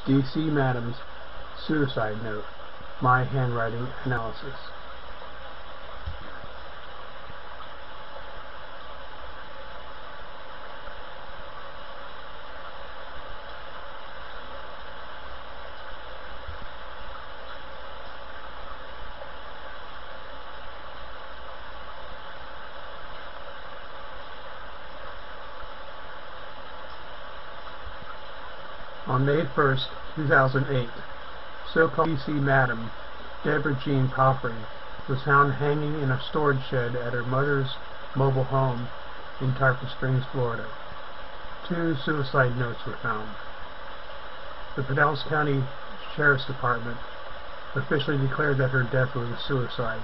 D.C. Madam's suicide note. My handwriting analysis. On May 1st, 2008, so-called D.C. Madam, Deborah Jean Coffrey, was found hanging in a storage shed at her mother's mobile home in Tarpon Springs, Florida. 2 suicide notes were found. The Pinellas County Sheriff's Department officially declared that her death was a suicide.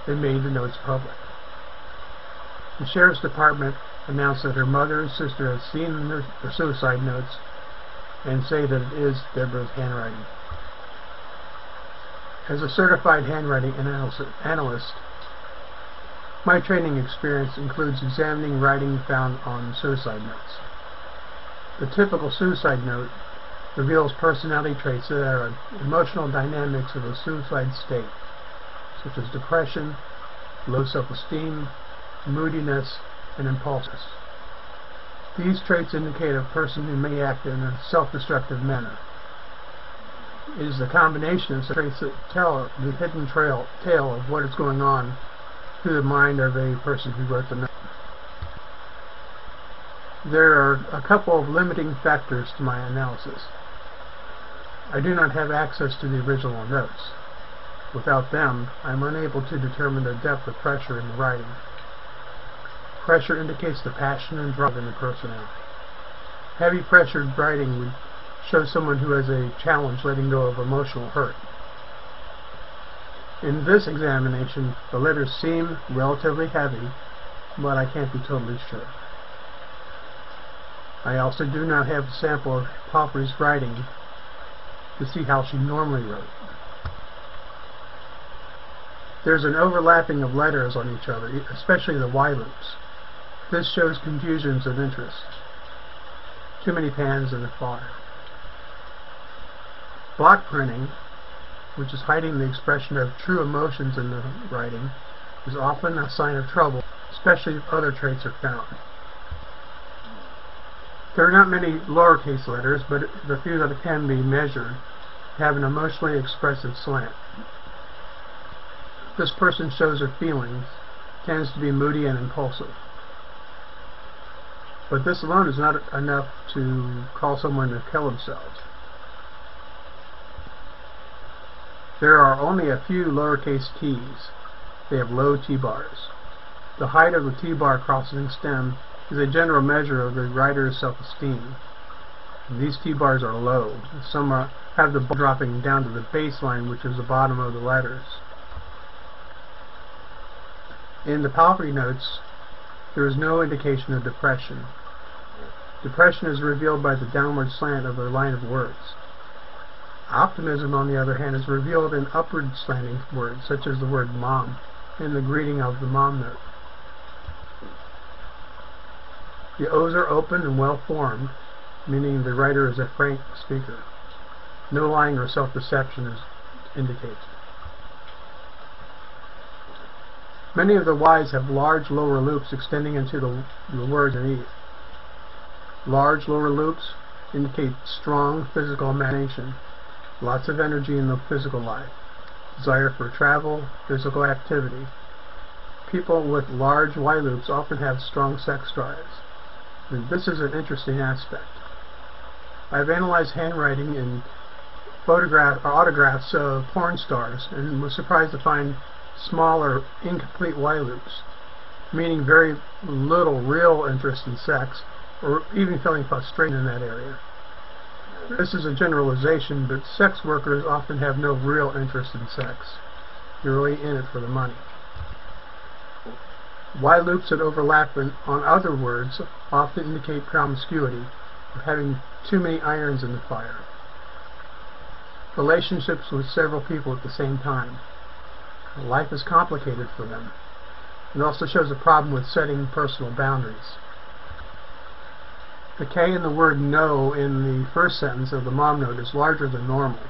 They made the notes public. The Sheriff's Department announced that her mother and sister had seen the suicide notes and say that it is Deborah's handwriting. As a certified handwriting analyst, my training experience includes examining writing found on suicide notes. The typical suicide note reveals personality traits that are emotional dynamics of a suicide state, such as depression, low self-esteem, moodiness, and impulsiveness. These traits indicate a person who may act in a self-destructive manner. It is the combination of traits that tell the hidden tale of what is going on through the mind of a person who wrote the note. There are a couple of limiting factors to my analysis. I do not have access to the original notes. Without them, I am unable to determine the depth of pressure in the writing. Pressure indicates the passion and drive in the personality. Heavy pressured writing would show someone who has a challenge letting go of emotional hurt. In this examination, the letters seem relatively heavy, but I can't be totally sure. I also do not have a sample of Coffrey's writing to see how she normally wrote. There's an overlapping of letters on each other, especially the Y loops. This shows confusions of interest. Too many pans in the fire. Block printing, which is hiding the expression of true emotions in the writing, is often a sign of trouble, especially if other traits are found. There are not many lowercase letters, but the few that can be measured have an emotionally expressive slant. This person shows her feelings, tends to be moody and impulsive. But this alone is not enough to call someone to kill themselves. There are only a few lowercase t's. They have low t-bars. The height of the t-bar crossing stem is a general measure of the writer's self-esteem. These t-bars are low. Some have the bar dropping down to the baseline, which is the bottom of the letters. In the Coffrey notes, there is no indication of depression. Depression is revealed by the downward slant of a line of words. Optimism, on the other hand, is revealed in upward slanting words, such as the word mom in the greeting of the mom note. The O's are open and well formed, meaning the writer is a frank speaker. No lying or self-deception is indicated. Many of the Y's have large lower loops extending into the words underneath. Large lower loops indicate strong physical imagination, lots of energy in the physical life, desire for travel, physical activity. People with large Y loops often have strong sex drives, and this is an interesting aspect. I've analyzed handwriting in autographs of porn stars and was surprised to find smaller, incomplete Y loops, meaning very little real interest in sex, or even feeling frustration in that area. This is a generalization, but sex workers often have no real interest in sex. You're really in it for the money. Y loops that overlap on other words often indicate promiscuity, or having too many irons in the fire. Relationships with several people at the same time. Life is complicated for them. It also shows a problem with setting personal boundaries. The K in the word no in the first sentence of the mom note is larger than normal.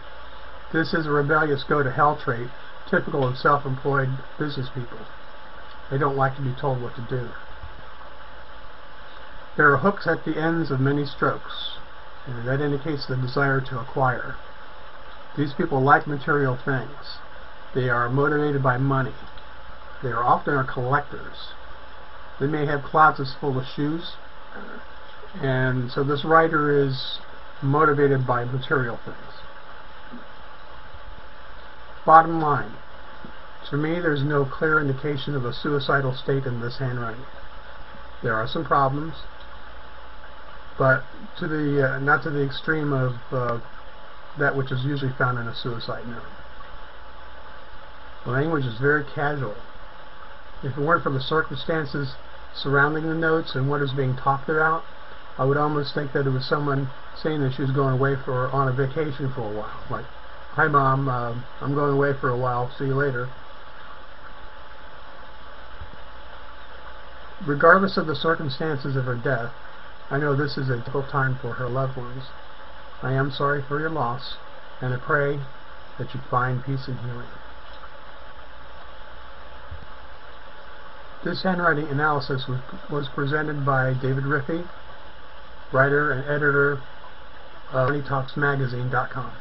This is a rebellious go-to-hell trait typical of self-employed business people. They don't like to be told what to do. There are hooks at the ends of many strokes, and that indicates the desire to acquire. These people like material things. They are motivated by money. They are often collectors. They may have closets full of shoes, and so this writer is motivated by material things. Bottom line, for me, there's no clear indication of a suicidal state in this handwriting. There are some problems, but to the not to the extreme of that which is usually found in a suicide note. The language is very casual. If it weren't for the circumstances surrounding the notes and what is being talked about, I would almost think that it was someone saying that she was going away on a vacation for a while. Like, "Hi Mom, I'm going away for a while, see you later." Regardless of the circumstances of her death, I know this is a difficult time for her loved ones. I am sorry for your loss, and I pray that you find peace and healing. This handwriting analysis was presented by David Riffey, writer and editor of MoneyTalksMagazine.com.